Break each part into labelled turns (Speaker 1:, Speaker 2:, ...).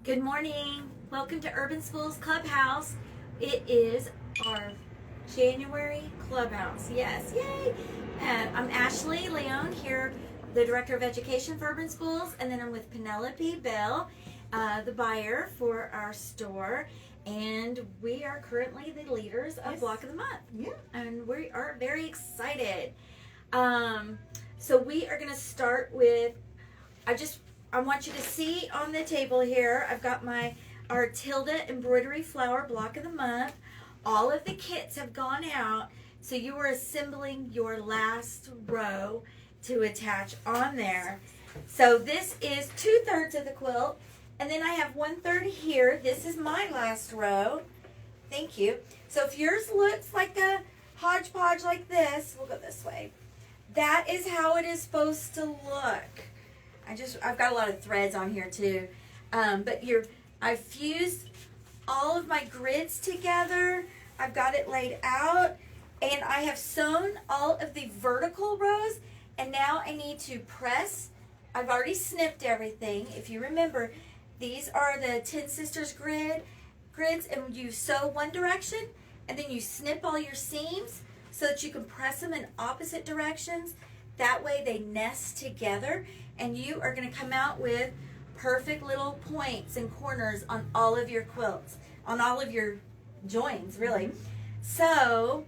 Speaker 1: Good morning. Welcome to Urban Schools Clubhouse. It is our January Clubhouse. Yes, yay! I'm Ashley Leone here, the Director of Education for Urban Schools, and then I'm with Penelope Bell, the buyer for our store, and we are currently the leaders of Block of the Month.
Speaker 2: Yeah.
Speaker 1: And we are very excited. So we are going to start with, I want you to see on the table here, I've got our Tilda Embroidery Flower Block of the Month. All of the kits have gone out, so you are assembling your last row to attach on there. So this is 2/3 of the quilt, and then I have 1/3 here. This is my last row. Thank you. So if yours looks like a hodgepodge like this, we'll go this way. That is how it is supposed to look. I've got a lot of threads on here too. But I've fused all of my grids together. I've got it laid out, and I have sewn all of the vertical rows, and now I need to press. I've already snipped everything. If you remember, these are the Ten Sisters grids, and you sew one direction, and then you snip all your seams so that you can press them in opposite directions. That way they nest together, and you are going to come out with perfect little points and corners on all of your quilts, on all of your joins, really. Mm-hmm. So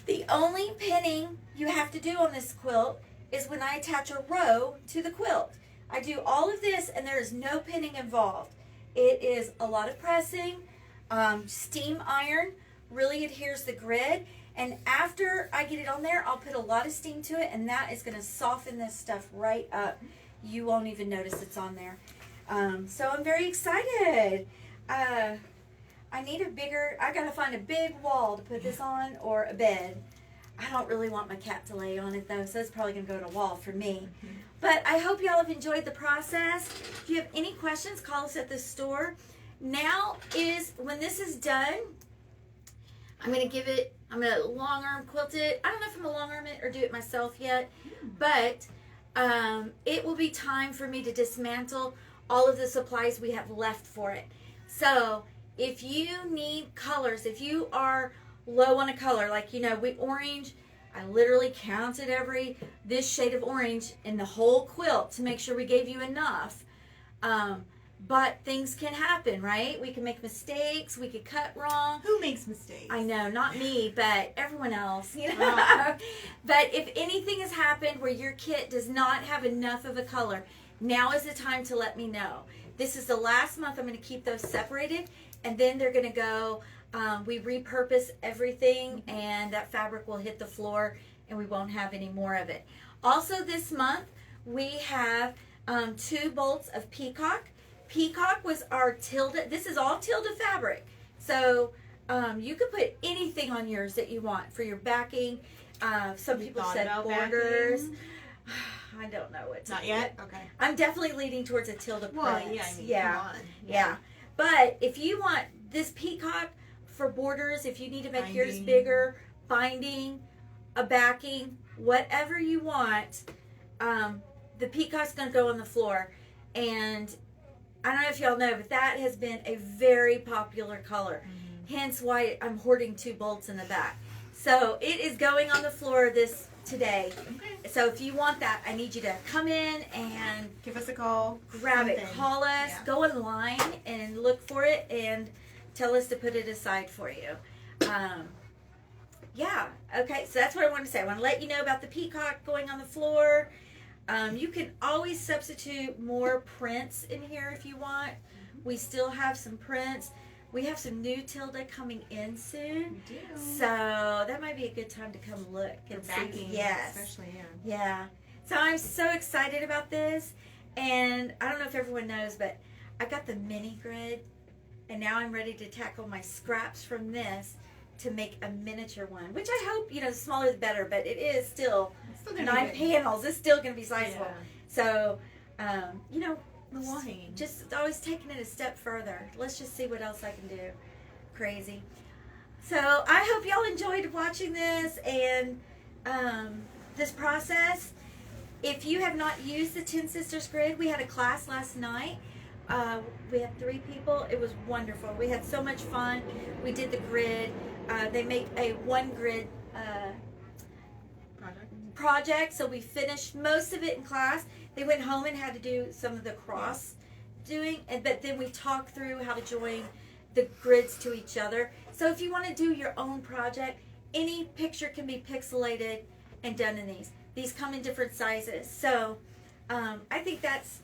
Speaker 1: the only pinning you have to do on this quilt is when I attach a row to the quilt. I do all of this, and there is no pinning involved. It is a lot of pressing. Steam iron really adheres the grid. And after I get it on there, I'll put a lot of steam to it, and that is going to soften this stuff right up. You won't even notice it's on there. So I'm very excited. I got to find a big wall to put this on, or a bed. I don't really want my cat to lay on it, though, so it's probably going to go to a wall for me. Mm-hmm. But I hope y'all have enjoyed the process. If you have any questions, call us at the store. Now when this is done, I'm going to long arm quilt it. I don't know if I'm going to long arm it or do it myself yet, but it will be time for me to dismantle all of the supplies we have left for it. So if you need colors, if you are low on a color, like, orange, I literally counted this shade of orange in the whole quilt to make sure we gave you enough. But things can happen, right? We can make mistakes. We could cut wrong.
Speaker 2: Who makes mistakes?
Speaker 1: I know, not me, but everyone else. But if anything has happened where your kit does not have enough of a color, now is the time to let me know. This is the last month I'm going to keep those separated, and then they're going to go, we repurpose everything, and that fabric will hit the floor, and we won't have any more of it. Also this month, we have 2 bolts of peacock. Peacock was our Tilda. This is all Tilda fabric. So you could put anything on yours that you want for your backing. Some people said borders. I don't know what to
Speaker 2: Not
Speaker 1: do.
Speaker 2: yet? Okay.
Speaker 1: I'm definitely leaning towards a Tilda print.
Speaker 2: Well, yeah, come on.
Speaker 1: Yeah. But if you want this peacock for borders, if you need to make
Speaker 2: Binding.
Speaker 1: yours bigger, binding, a backing, whatever you want, the peacock's going to go on the floor. And I don't know if y'all know, but that has been a very popular color. Mm-hmm. Hence why I'm hoarding 2 bolts in the back. So it is going on the floor today. Okay. So if you want that, I need you to come in and
Speaker 2: give us a call.
Speaker 1: Grab it. Call us. Yeah. Go online and look for it and tell us to put it aside for you. Yeah. Okay. So that's what I wanted to say. I want to let you know about the peacock going on the floor. You can always substitute more prints in here if you want. We still have some prints. We have some new Tilda coming in soon.
Speaker 2: We do.
Speaker 1: So that might be a good time to come look and see. Yes.
Speaker 2: Especially,
Speaker 1: yeah. So I'm so excited about this. And I don't know if everyone knows, but I got the mini grid. And now I'm ready to tackle my scraps from this to make a miniature one, which I hope, the smaller the better, but it is still 9 panels. It's still going to be sizable. Yeah. So,
Speaker 2: the wall hanging.
Speaker 1: Just always taking it a step further. Let's just see what else I can do. Crazy. So I hope y'all enjoyed watching this and this process. If you have not used the Ten Sisters grid, we had a class last night. We had 3 people. It was wonderful. We had so much fun. We did the grid. They make a 1 grid project, so we finished most of it in class. They went home and had to do some of the cross doing, but then we talked through how to join the grids to each other. So if you want to do your own project, any picture can be pixelated and done in these. These come in different sizes. So I think that's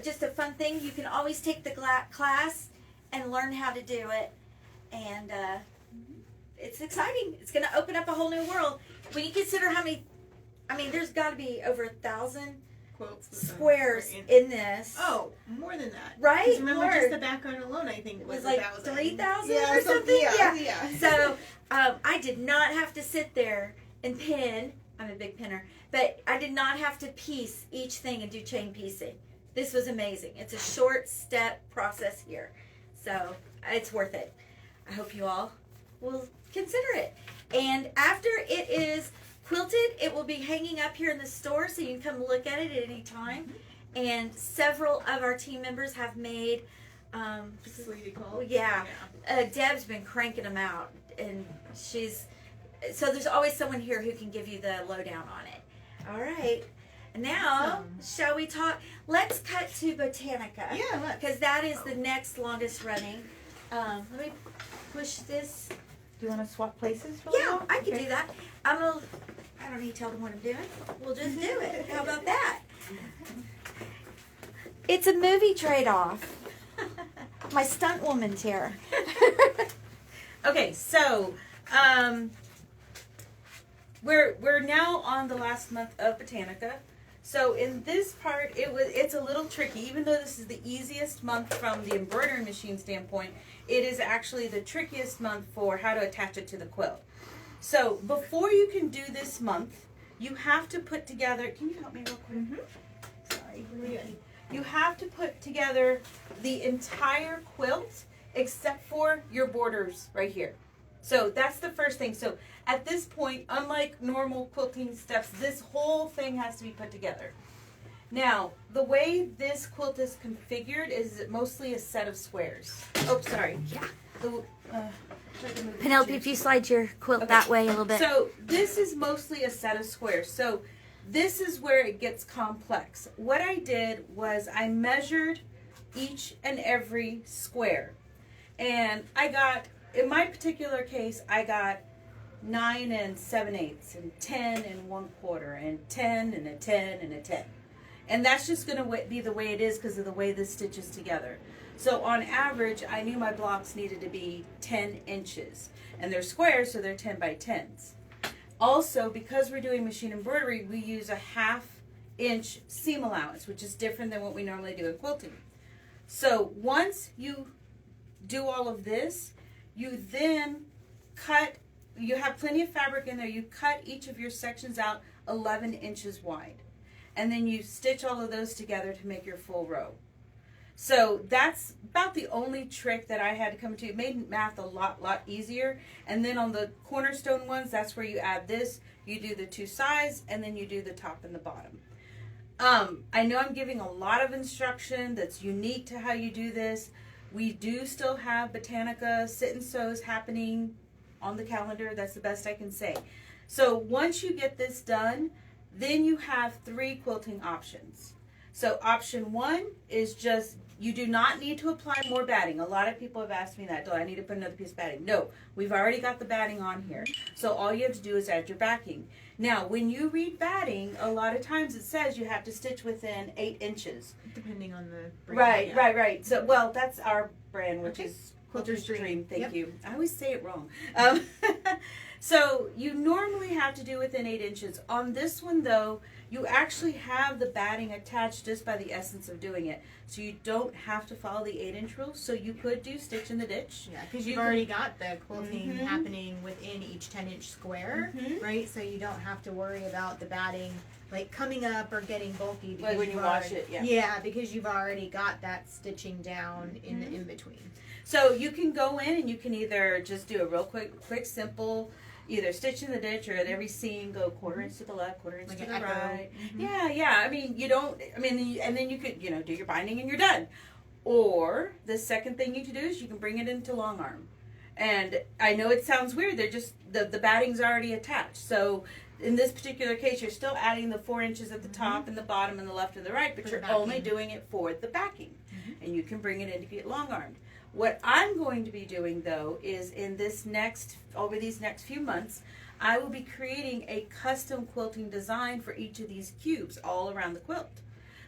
Speaker 1: just a fun thing. You can always take the class and learn how to do it. And it's exciting. It's going to open up a whole new world. When you consider how many, there's got to be over 1,000 squares in this.
Speaker 2: Oh, more than that.
Speaker 1: Right?
Speaker 2: 'Cause remember, just the background alone, I think, was
Speaker 1: like
Speaker 2: 1,000.
Speaker 1: 3,000
Speaker 2: Yeah,
Speaker 1: or something.
Speaker 2: Yeah.
Speaker 1: So I did not have to sit there and pin. I'm a big pinner, but I did not have to piece each thing and do chain piecing. This was amazing. It's a short step process here, so it's worth it. I hope you all will consider it. And after it is quilted, it will be hanging up here in the store, so you can come look at it at any time. And several of our team members have made
Speaker 2: Sleevey quilts.
Speaker 1: Deb's been cranking them out, and so there's always someone here who can give you the lowdown on it. All right. Now, shall we talk? Let's cut to Botanica.
Speaker 2: Yeah, let's.
Speaker 1: Because that is the next longest running. Let me push this.
Speaker 3: Do you want to swap places?
Speaker 1: Yeah, I can do that. I don't need to tell them what I'm doing. We'll just do it. How about that? It's a movie trade-off. My stunt woman's here.
Speaker 3: Okay, so we're now on the last month of Botanica. So in this part, it's a little tricky. Even though this is the easiest month from the embroidery machine standpoint, it is actually the trickiest month for how to attach it to the quilt. So before you can do this month, you have to put together. Can you help me real quick? Sorry. You have to put together the entire quilt except for your borders right here. So that's the first thing. So at this point, unlike normal quilting steps, this whole thing has to be put together. Now, the way this quilt is configured is mostly a set of squares. Oh, sorry.
Speaker 1: Yeah. Penelope, if you slide your quilt that way a little bit.
Speaker 3: So this is mostly a set of squares. So this is where it gets complex. What I did was I measured each and every square. And I got, in my particular case, I got 9 7/8 and 10 1/4 and 10 and a 10 and a 10. And that's just going to be the way it is because of the way this stitches together. So on average, I knew my blocks needed to be 10 inches. And they're squares, so they're 10 by 10s. Also, because we're doing machine embroidery, we use a 1/2 inch seam allowance, which is different than what we normally do in quilting. So once you do all of this, you then cut, you have plenty of fabric in there, you cut each of your sections out 11 inches wide. And then you stitch all of those together to make your full row. So that's about the only trick that I had to come to. It made math a lot easier. And then on the cornerstone ones, that's where you add this. You do the 2 sides, and then you do the top and the bottom. I know I'm giving a lot of instruction that's unique to how you do this. We do still have Botanica sit and sews happening on the calendar. That's the best I can say. So once you get this done, then you have 3 quilting options. So option 1 is just, you do not need to apply more batting. A lot of people have asked me that, do I need to put another piece of batting? No, we've already got the batting on here. So all you have to do is add your backing. Now, when you read batting, a lot of times it says you have to stitch within 8 inches.
Speaker 2: Depending on the brand.
Speaker 3: Right. So, well, that's our brand, which
Speaker 2: Okay.
Speaker 3: is Quilter's Dream. Thank
Speaker 2: Yep.
Speaker 3: you. I always say it wrong. So you normally have to do within 8 inches. On this one, though, you actually have the batting attached just by the essence of doing it. So you don't have to follow the 8-inch rule. So you could do stitch in the ditch.
Speaker 2: Yeah, because you've already got the quilting happening within each 10-inch square, right? So you don't have to worry about the batting like coming up or getting bulky. Because
Speaker 3: When you wash it, yeah.
Speaker 2: Yeah, because you've already got that stitching down in the in-between.
Speaker 3: So you can go in and you can either just do a real quick, simple, either stitch in the ditch or at every seam go 1/4 inch to the left, 1/4 inch
Speaker 2: Like
Speaker 3: to
Speaker 2: an
Speaker 3: the
Speaker 2: echo.
Speaker 3: right. Yeah. I mean, you don't, and then you could, do your binding and you're done. Or the second thing you can do is you can bring it into long arm. And I know it sounds weird. They're just, the batting's already attached. So in this particular case, you're still adding the 4 inches at the top and the bottom and the left and the right, but
Speaker 2: For
Speaker 3: you're
Speaker 2: the backing.
Speaker 3: only doing it for the backing. And you can bring it in to get long armed. What I'm going to be doing though is over these next few months, I will be creating a custom quilting design for each of these cubes all around the quilt.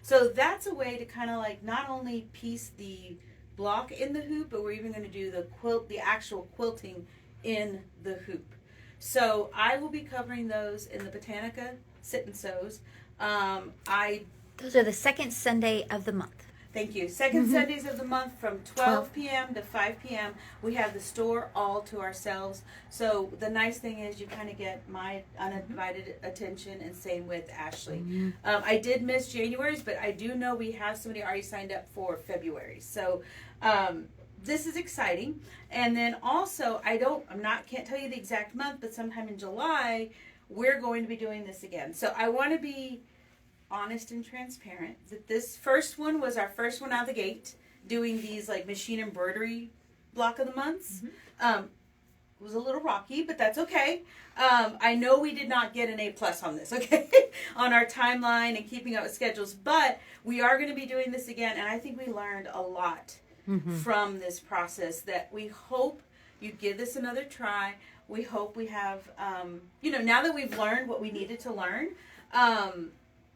Speaker 3: So that's a way to kind of like not only piece the block in the hoop, but we're even going to do the actual quilting in the hoop. So I will be covering those in the Botanica Sit and Sews.
Speaker 1: Those are the second Sunday of the month.
Speaker 3: Thank you. Second Sundays of the month from 12 p.m. to 5 p.m. We have the store all to ourselves. So the nice thing is you kind of get my undivided attention, and same with Ashley. I did miss January's, but I do know we have somebody already signed up for February. So this is exciting. And then also, can't tell you the exact month, but sometime in July, we're going to be doing this again. So I want to be honest and transparent that this first one was our first one out of the gate, doing these like machine embroidery block of the months. It was a little rocky, but that's okay. I know we did not get an A+ on this, okay, on our timeline and keeping up with schedules, but we are going to be doing this again, and I think we learned a lot from this process that we hope you give this another try. We hope we have, now that we've learned what we needed to learn,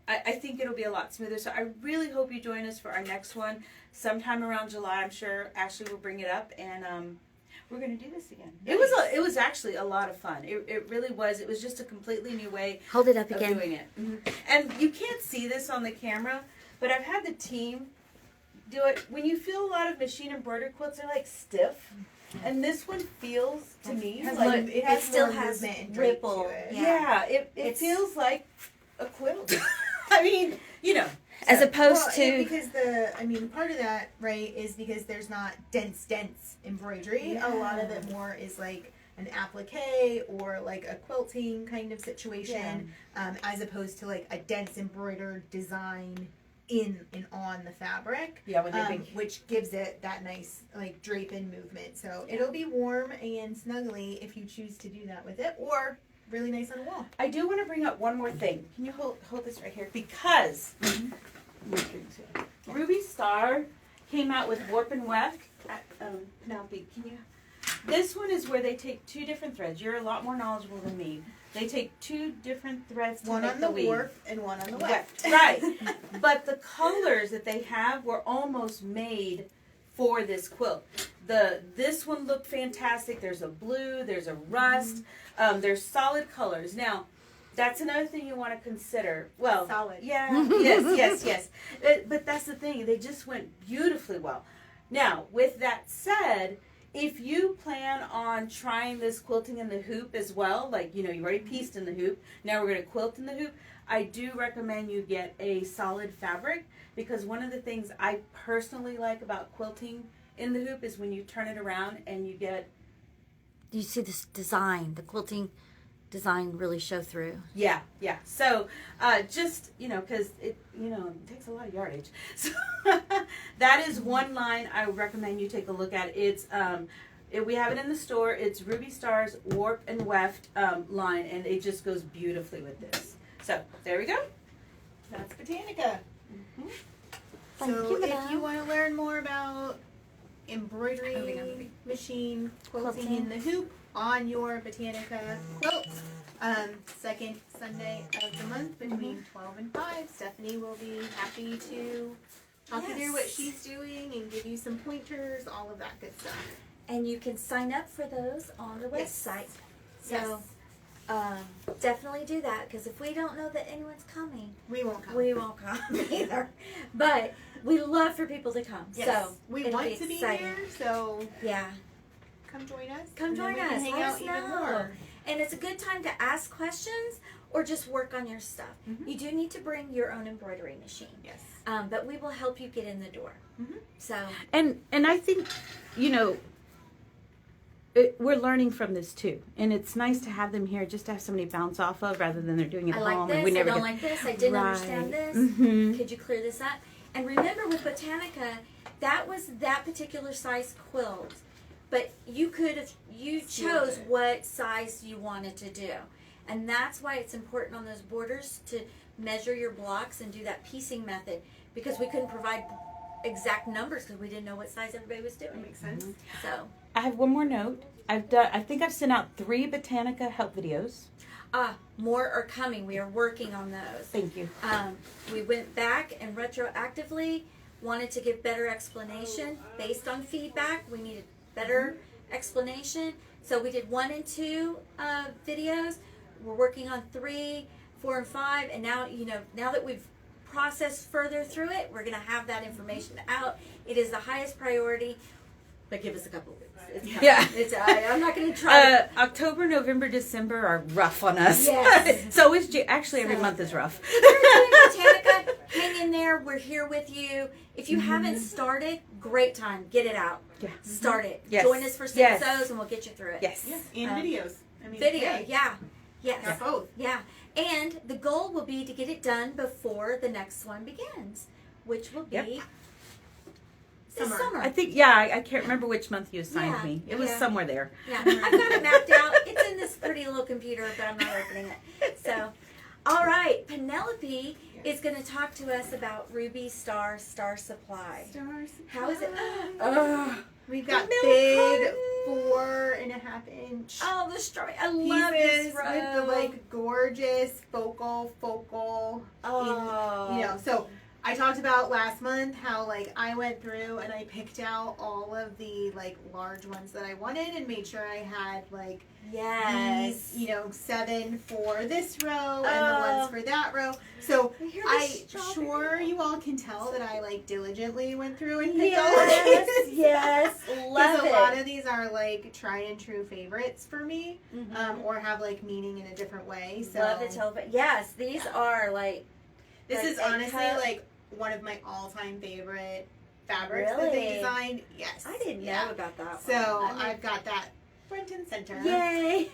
Speaker 3: I think it'll be a lot smoother. So I really hope you join us for our next one sometime around July. I'm sure Ashley will bring it up, and we're going to do this again. Nice. It was actually a lot of fun. It really was. It was just a completely new way
Speaker 1: Hold it up
Speaker 3: of
Speaker 1: again.
Speaker 3: doing it. And you can't see this on the camera, but I've had the team do it. When you feel a lot of machine embroidered quilts, they're like stiff. And this one feels to me like
Speaker 2: it
Speaker 1: still
Speaker 2: more
Speaker 1: has
Speaker 2: movement and drape
Speaker 1: ripple.
Speaker 2: to it.
Speaker 3: yeah, it feels like a quilt. I mean,
Speaker 1: As opposed
Speaker 2: Well,
Speaker 1: to
Speaker 2: because part of that, right, is because there's not dense embroidery. A lot of it more is like an applique or like a quilting kind of situation, as opposed to like a dense embroidered design in and on the fabric.
Speaker 3: Yeah, when they
Speaker 2: which gives it that nice like drape in movement. So it'll be warm and snuggly if you choose to do that with it, or really nice on a wall.
Speaker 3: I do want to bring up one more thing. Can you hold this right here? Because Ruby Star came out with Warp and Weft. Penelope, can you? This one is where they take 2 different threads. You're a lot more knowledgeable than me. They take 2 different threads to
Speaker 2: One
Speaker 3: make
Speaker 2: on the
Speaker 3: weave.
Speaker 2: warp and one on the weft.
Speaker 3: Right. But the colors that they have were almost made for this quilt. This one looked fantastic. There's a blue, there's a rust, there's solid colors. Now, that's another thing you want to consider. Well,
Speaker 2: Solid.
Speaker 3: Yeah, yes. But that's the thing. They just went beautifully well. Now, with that said, if you plan on trying this quilting in the hoop as well, like, you already pieced in the hoop, now we're going to quilt in the hoop, I do recommend you get a solid fabric, because one of the things I personally like about quilting in the hoop is when you turn it around and you get...
Speaker 1: you see this design, the quilting design really show through.
Speaker 3: Yeah. So, just, because it takes a lot of yardage. So, that is one line I would recommend you take a look at. It's, we have it in the store. It's Ruby Star's Warp and Weft line, and it just goes beautifully with this. So, there we go. That's Botanica.
Speaker 2: So if you want to learn more about embroidery, machine, quilting in the hoop on your Botanica quilt, second Sunday of the month between 12 and 5, Stephanie will be happy to talk you through what she's doing and give you some pointers, all of that good stuff.
Speaker 1: And you can sign up for those on the
Speaker 2: Yes.
Speaker 1: website. So definitely do that, because if we don't know that anyone's coming,
Speaker 2: We won't come.
Speaker 1: we won't come either. But we love for people to come.
Speaker 2: Yes.
Speaker 1: So
Speaker 2: we
Speaker 1: it'll
Speaker 2: want to be
Speaker 1: exciting.
Speaker 2: there, so
Speaker 1: Yeah.
Speaker 2: come join us.
Speaker 1: Come
Speaker 2: and then
Speaker 1: join
Speaker 2: we can
Speaker 1: us.
Speaker 2: hang
Speaker 1: Let
Speaker 2: out
Speaker 1: us
Speaker 2: even
Speaker 1: know.
Speaker 2: more.
Speaker 1: And it's a good time to ask questions or just work on your stuff. You do need to bring your own embroidery machine.
Speaker 2: Yes.
Speaker 1: But we will help you get in the door. So
Speaker 3: And I think, we're learning from this too, and it's nice to have them here, just to have somebody bounce off of, rather than they're doing it
Speaker 1: I
Speaker 3: at
Speaker 1: like
Speaker 3: home.
Speaker 1: this.
Speaker 3: And we never
Speaker 1: I don't
Speaker 3: get...
Speaker 1: like this. I didn't
Speaker 3: Right.
Speaker 1: understand this.
Speaker 3: Mhm.
Speaker 1: Could you clear this up? And remember with Botanica, that was that particular size quilt. But you chose what size you wanted to do. And that's why it's important on those borders to measure your blocks and do that piecing method, because we couldn't provide exact numbers because we didn't know what size everybody was doing.
Speaker 2: That makes sense.
Speaker 1: So
Speaker 3: I have one more note. I think I've sent out 3 Botanica help videos.
Speaker 1: More are coming. We are working on those.
Speaker 3: Thank you.
Speaker 1: We went back and retroactively wanted to give better explanation based on feedback. We needed better explanation. So we did 1 and 2 videos. We're working on 3, 4, and 5. And now, now that we've processed further through it, we're going to have that information out. It is the highest priority. But give us a couple of weeks. It's I'm not going to try.
Speaker 3: October, November, December are rough on us.
Speaker 1: Yes.
Speaker 3: So is actually every month is rough.
Speaker 1: Botanica, hang in there. We're here with you. If you haven't started, great time. Get it out.
Speaker 3: Yeah.
Speaker 1: Start it.
Speaker 3: Yes.
Speaker 1: Join us for CSOs and we'll get you through it.
Speaker 3: Yes.
Speaker 2: And videos. I mean,
Speaker 1: Video,
Speaker 2: hey,
Speaker 1: yeah. Yes.
Speaker 2: got both.
Speaker 1: Yeah. And the goal will be to get it done before the next one begins, which will be this summer.
Speaker 3: I think, I can't remember which month you assigned me. It was somewhere there.
Speaker 1: Yeah, I've got it mapped out. It's in this pretty little computer, but I'm not opening it. So, all right, Penelope is going to talk to us about Ruby Star Supply. How is it?
Speaker 2: We've got big 4.5-inch
Speaker 1: Oh, the strawberry. I love this
Speaker 2: pieces
Speaker 1: row.
Speaker 2: with the like gorgeous focal. So I talked about last month how like I went through and I picked out all of the like large ones that I wanted and made sure I had like these 7 for this row and the ones for that row. So I'm sure you all can tell that I like diligently went through and picked all of these.
Speaker 1: Yes, love
Speaker 2: Because
Speaker 1: it.
Speaker 2: a lot of these are like tried and true favorites for me, or have like meaning in a different way. So
Speaker 1: Love to tell, but yes, these are like.
Speaker 2: this is honestly like one of my all-time favorite fabrics that they designed. Yes,
Speaker 1: I didn't know about that one.
Speaker 2: So I've got that front and center.
Speaker 1: Yay!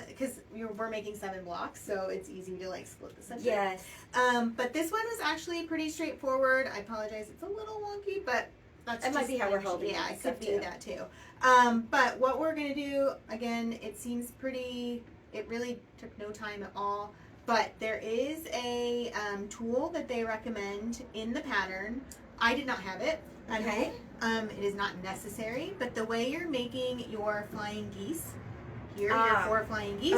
Speaker 2: Because we're making 7 blocks, so it's easy to like split the center.
Speaker 1: Yes.
Speaker 2: But this one was actually pretty straightforward. I apologize, it's a little wonky, but that's
Speaker 1: That might be how we're holding.
Speaker 2: Yeah,
Speaker 1: it.
Speaker 2: it could be that too. But what we're gonna do again, it seems pretty. It really took no time at all. But there is a tool that they recommend in the pattern. I did not have it.
Speaker 1: Okay.
Speaker 2: It is not necessary, but the way you're making your flying geese, your 4 flying geese,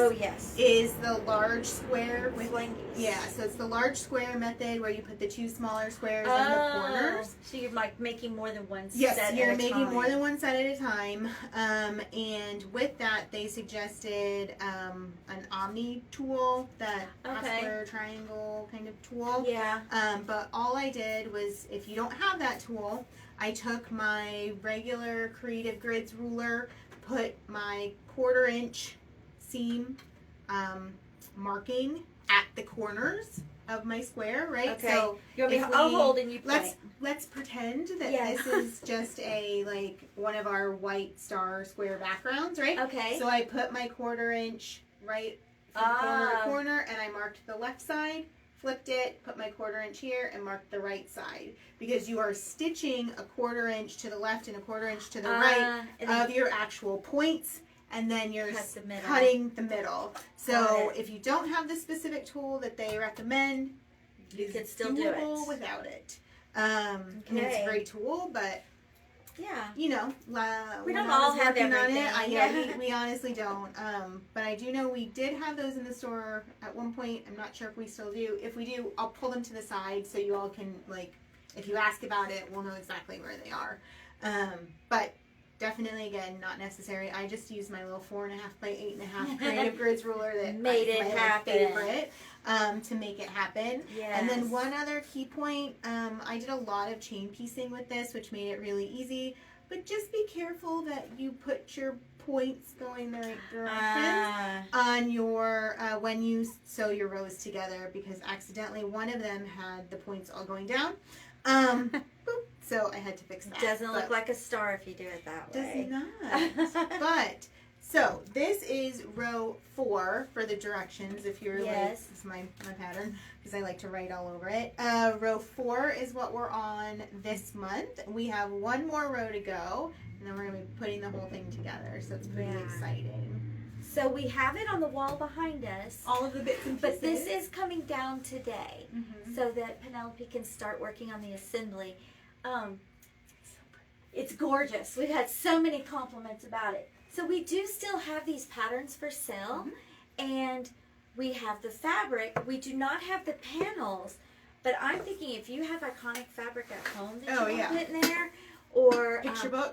Speaker 2: is the large square with
Speaker 1: flying geese.
Speaker 2: Yeah, so it's the large square method where you put the 2 smaller squares in the corners.
Speaker 1: So you're like making more than one set
Speaker 2: Yes, you're
Speaker 1: at a
Speaker 2: making
Speaker 1: time.
Speaker 2: more than one set at a time. And with that, they suggested an omni tool, that square triangle kind of tool.
Speaker 1: Yeah.
Speaker 2: But all I did was, if you don't have that tool, I took my regular Creative Grids ruler, put my 1/4-inch seam marking at the corners of my square, right?
Speaker 1: Okay.
Speaker 2: So
Speaker 1: I'll hold and you point.
Speaker 2: let's pretend that this is just a like one of our white star square backgrounds, right?
Speaker 1: Okay.
Speaker 2: So I put my 1/4-inch right from corner to corner, and I marked the left side, flipped it, put my 1/4-inch here, and marked the right side, because you are stitching a 1/4-inch to the left and a 1/4-inch to the right of your actual points, and then you're cutting the middle. So if you don't have the specific tool that they recommend,
Speaker 1: you can still do it
Speaker 2: without it. And it's a great tool, but we don't all have everything. We honestly don't. But I do know we did have those in the store at one point. I'm not sure if we still do. If we do, I'll pull them to the side so you all can, like, if you ask about it, we'll know exactly where they are. But definitely, again, not necessary. I just used my little 4.5 by 8.5 Creative Grids ruler that
Speaker 1: made it happen.
Speaker 2: Favorite to make it happen.
Speaker 1: Yes.
Speaker 2: And then one other key point, I did a lot of chain piecing with this, which made it really easy. But just be careful that you put your points going the right direction on your when you sew your rows together, because accidentally one of them had the points all going down. Boop. So I had to fix that.
Speaker 1: Doesn't look like a star if you do it that way.
Speaker 2: Does not. But So this is row 4 for the directions. If you're like,
Speaker 1: Yes.
Speaker 2: this is my pattern because I like to write all over it. Row 4 is what we're on this month. We have one more row to go, and then we're going to be putting the whole thing together. So it's pretty exciting.
Speaker 1: So we have it on the wall behind us.
Speaker 2: All of the bits and pieces.
Speaker 1: But this is coming down today, so that Penelope can start working on the assembly. It's gorgeous. We've had so many compliments about it. So we do still have these patterns for sale, and we have the fabric. We do not have the panels, but I'm thinking if you have iconic fabric at home that you want to put in there, or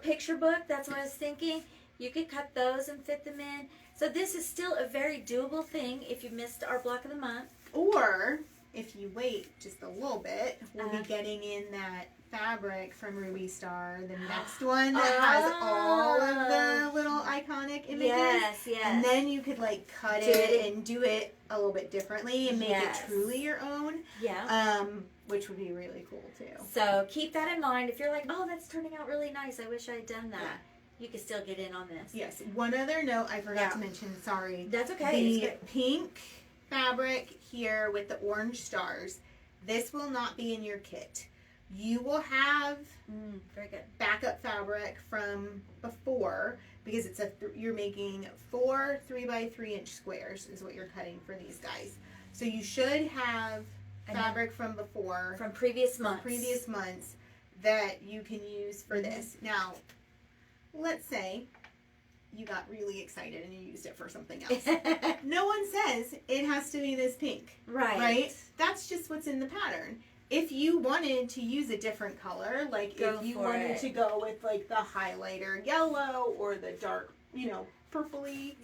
Speaker 1: picture book, that's what I was thinking. You could cut those and fit them in. So this is still a very doable thing if you missed our block of the month.
Speaker 2: Or if you wait just a little bit, we'll be getting in that fabric from Ruby Star, the next one that has all of the little iconic images.
Speaker 1: Yes.
Speaker 2: And then you could like cut it and do it a little bit differently and make it truly your own.
Speaker 1: Yeah.
Speaker 2: Which would be really cool too.
Speaker 1: So keep that in mind. If you're like, oh, that's turning out really nice, I wish I had done that. You can still get in on this.
Speaker 2: Yes. One other note I forgot to mention. Sorry.
Speaker 1: That's okay.
Speaker 2: The pink fabric here with the orange stars. This will not be in your kit. You will have
Speaker 1: very good
Speaker 2: backup fabric from before because it's you're making 4 3x3 inch squares is what you're cutting for these guys. So you should have fabric from before,
Speaker 1: from previous
Speaker 2: months that you can use for this. Now, let's say you got really excited and you used it for something else. No one says it has to be this pink. Right? That's just what's in the pattern. If you wanted to use a different color, like if you wanted to go with like the highlighter yellow or the dark, purpley.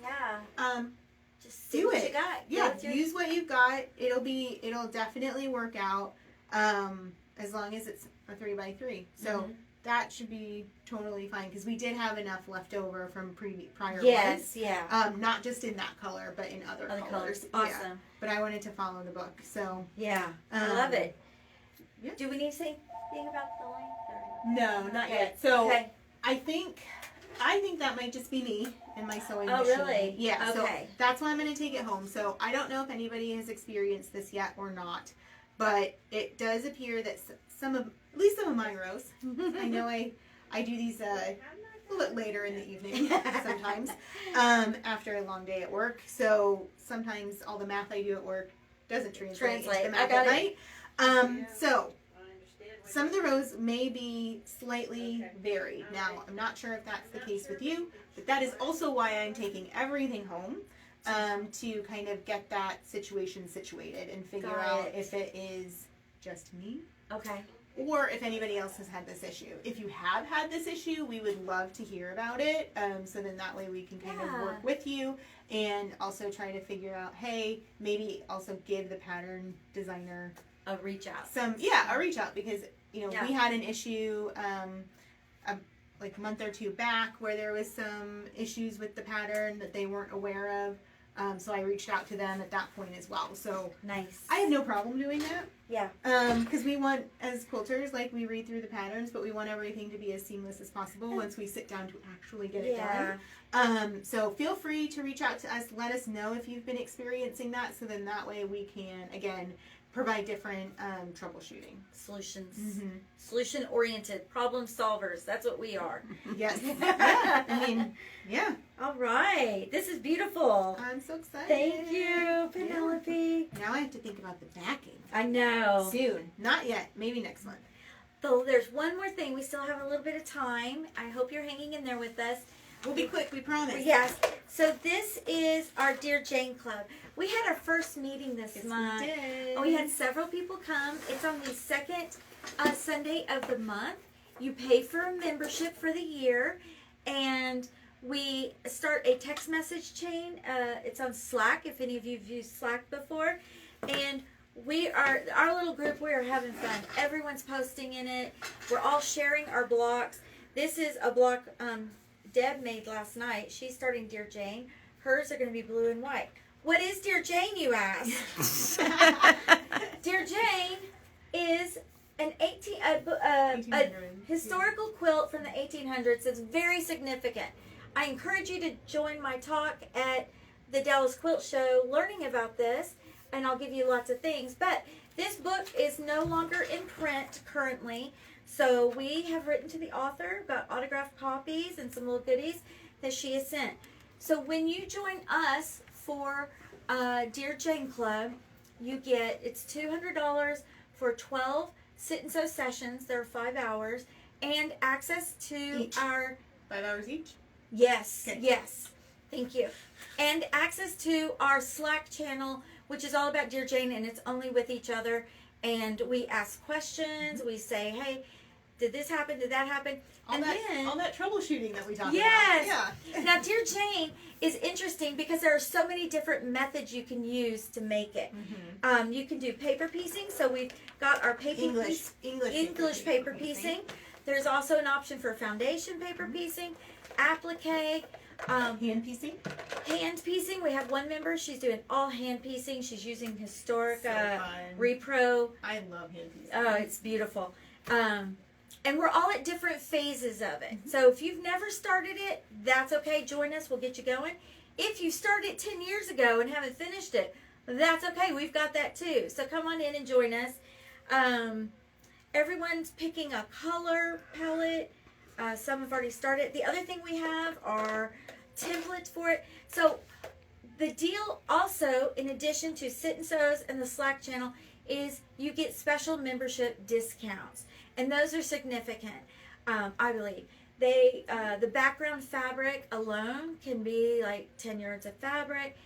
Speaker 1: Just do what you got.
Speaker 2: Yeah, use what you've got. It'll definitely work out as long as it's a 3x3. So that should be totally fine because we did have enough left over from prior ones. Not just in that color, but in other colors.
Speaker 1: Awesome.
Speaker 2: Yeah. But I wanted to follow the book, so
Speaker 1: I love it.
Speaker 2: Yeah.
Speaker 1: Do we need to say anything about the length?
Speaker 2: No, not yet. So I think that might just be me and my sewing machine.
Speaker 1: Oh, really?
Speaker 2: Yeah. So that's why I'm going to take it home. So I don't know if anybody has experienced this yet or not, but it does appear that at least some of my rows. I know I do these a little bit later in the evening sometimes after a long day at work. So sometimes all the math I do at work doesn't translate into the math at night. So some of the rows may be slightly varied. Now, I'm not sure if that's the case with you, but that is also why I'm taking everything home to kind of get that situation situated and figure out if it is just me.
Speaker 1: Okay.
Speaker 2: Or if anybody else has had this issue. If you have had this issue, we would love to hear about it. So then that way we can kind of work with you and also try to figure out, hey, maybe also give the pattern designer
Speaker 1: a reach out.
Speaker 2: A reach out because, we had an issue like a month or two back where there was some issues with the pattern that they weren't aware of. So I reached out to them at that point as well. So
Speaker 1: nice.
Speaker 2: I have no problem doing that.
Speaker 1: Yeah.
Speaker 2: Because we want, as quilters, like we read through the patterns, but we want everything to be as seamless as possible once we sit down to actually get it done. So feel free to reach out to us. Let us know if you've been experiencing that. So then that way we can, again, provide different troubleshooting
Speaker 1: solutions. Solution oriented problem solvers. That's what we are.
Speaker 2: Yes.
Speaker 1: All right. This is beautiful.
Speaker 2: I'm so excited.
Speaker 1: Thank you, Penelope.
Speaker 2: Now I have to think about the backing.
Speaker 1: I know.
Speaker 2: Soon. Not yet. Maybe next month.
Speaker 1: So there's one more thing. We still have a little bit of time. I hope you're hanging in there with us.
Speaker 2: We'll be quick, we promise.
Speaker 1: Yes. So this is our Dear Jane Club. We had our first meeting this month.
Speaker 2: We did.
Speaker 1: We had several people come. It's on the second Sunday of the month. You pay for a membership for the year, and we start a text message chain. It's on Slack, if any of you have used Slack before. And our little group, we are having fun. Everyone's posting in it. We're all sharing our blocks. This is a block Deb made last night. She's starting Dear Jane. Hers are going to be blue and white. What is Dear Jane, you ask? Dear Jane is a historical quilt from the 1800s. It's very significant. I encourage you to join my talk at the Dallas Quilt Show learning about this, and I'll give you lots of things. But this book is no longer in print currently, so we have written to the author, got autographed copies and some little goodies that she has sent. So when you join us for Dear Jane Club, you get, it's $200 for 12 sit and sew sessions. There are 5 hours, and access to
Speaker 2: Each.
Speaker 1: our
Speaker 2: 5 hours each?
Speaker 1: Yes,
Speaker 2: Okay.
Speaker 1: yes. Thank you. And access to our Slack channel, which is all about Dear Jane, and it's only with each other. And we ask questions. We say, hey, did this happen? Did that happen?
Speaker 2: All that troubleshooting that we talked
Speaker 1: Yes.
Speaker 2: about. Yeah.
Speaker 1: Now, Dear Jane is interesting because there are so many different methods you can use to make it.
Speaker 2: Mm-hmm.
Speaker 1: You can do paper piecing. So we've got our
Speaker 2: English
Speaker 1: paper piecing. There's also an option for foundation paper piecing, applique,
Speaker 2: hand piecing.
Speaker 1: hand piecing. We have one member. She's doing all hand piecing. She's using historic
Speaker 2: So fun.
Speaker 1: repro.
Speaker 2: I love hand piecing.
Speaker 1: Oh, it's beautiful. And we're all at different phases of it. So if you've never started it, that's okay. Join us. We'll get you going. If you started 10 years ago and haven't finished it, that's okay. We've got that too. So come on in and join us. Everyone's picking a color palette. Some have already started. The other thing we have are templates for it. So the deal also, in addition to Sit and Sews and the Slack channel, is you get special membership discounts. And those are significant, I believe. The background fabric alone can be like 10 yards of fabric.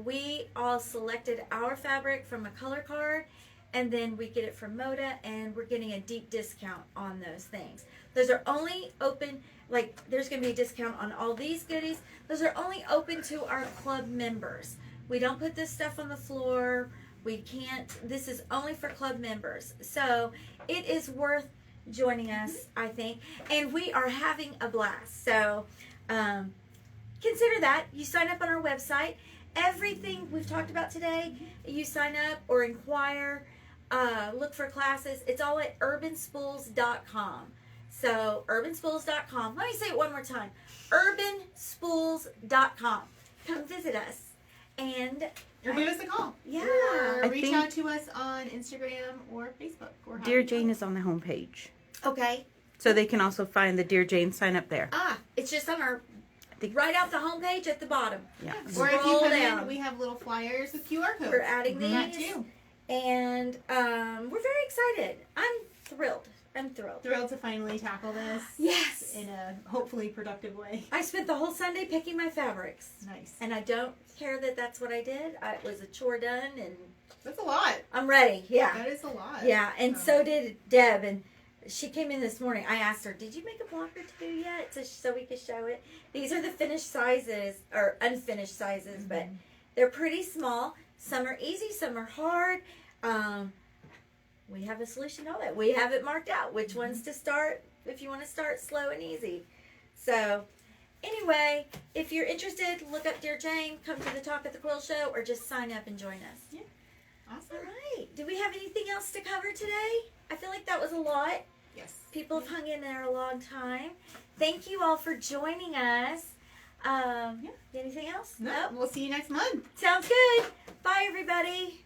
Speaker 1: We all selected our fabric from a color card, and then we get it from Moda, and we're getting a deep discount on those things. Those are only open, like there's going to be a discount on all these goodies. Those are only open to our club members. We don't put this stuff on the floor. We can't, this is only for club members. So it is worth joining us, I think. And we are having a blast. So consider that. You sign up on our website. Everything we've talked about today, you sign up or inquire, look for classes. It's all at urbanspools.com. So urbanspools.com. Let me say it one more time. urbanspools.com. Come visit us. And
Speaker 2: Or give us a call.
Speaker 1: Yeah.
Speaker 2: Or
Speaker 4: I
Speaker 2: reach
Speaker 4: think-
Speaker 2: out to us on Instagram or Facebook. Or
Speaker 4: Dear Jane is on the homepage.
Speaker 1: okay.
Speaker 4: So they can also find the Dear Jane sign up there.
Speaker 1: It's just on our
Speaker 4: think-
Speaker 1: right out the homepage at the bottom.
Speaker 4: Yeah.
Speaker 2: Or if you
Speaker 1: Scroll
Speaker 2: come
Speaker 1: down.
Speaker 2: in, we have little flyers with QR codes.
Speaker 1: We're adding
Speaker 2: That
Speaker 1: these.
Speaker 2: too.
Speaker 1: And we're very excited. I'm thrilled.
Speaker 2: Thrilled to finally tackle this.
Speaker 1: Yes.
Speaker 2: In a hopefully productive way.
Speaker 1: I spent the whole Sunday picking my fabrics.
Speaker 2: Nice.
Speaker 1: And I don't care that that's what I did. It was a chore done, and
Speaker 2: That's a lot.
Speaker 1: I'm ready. Yeah.
Speaker 2: That is a lot.
Speaker 1: Yeah, and so did Deb. And she came in this morning. I asked her, did you make a block or two yet so we could show it? These are the finished sizes, or unfinished sizes, but they're pretty small. Some are easy, some are hard. We have a solution to all that. We have it marked out which ones to start if you want to start slow and easy. So anyway, if you're interested, look up Dear Jane, come to the Talk at the Quilt Show, or just sign up and join us.
Speaker 2: Yeah. Awesome.
Speaker 1: All right. Do we have anything else to cover today? I feel like that was a lot.
Speaker 2: Yes.
Speaker 1: People have hung in there a long time. Thank you all for joining us. Anything else?
Speaker 2: No. We'll see you next month.
Speaker 1: Sounds good. Bye, everybody.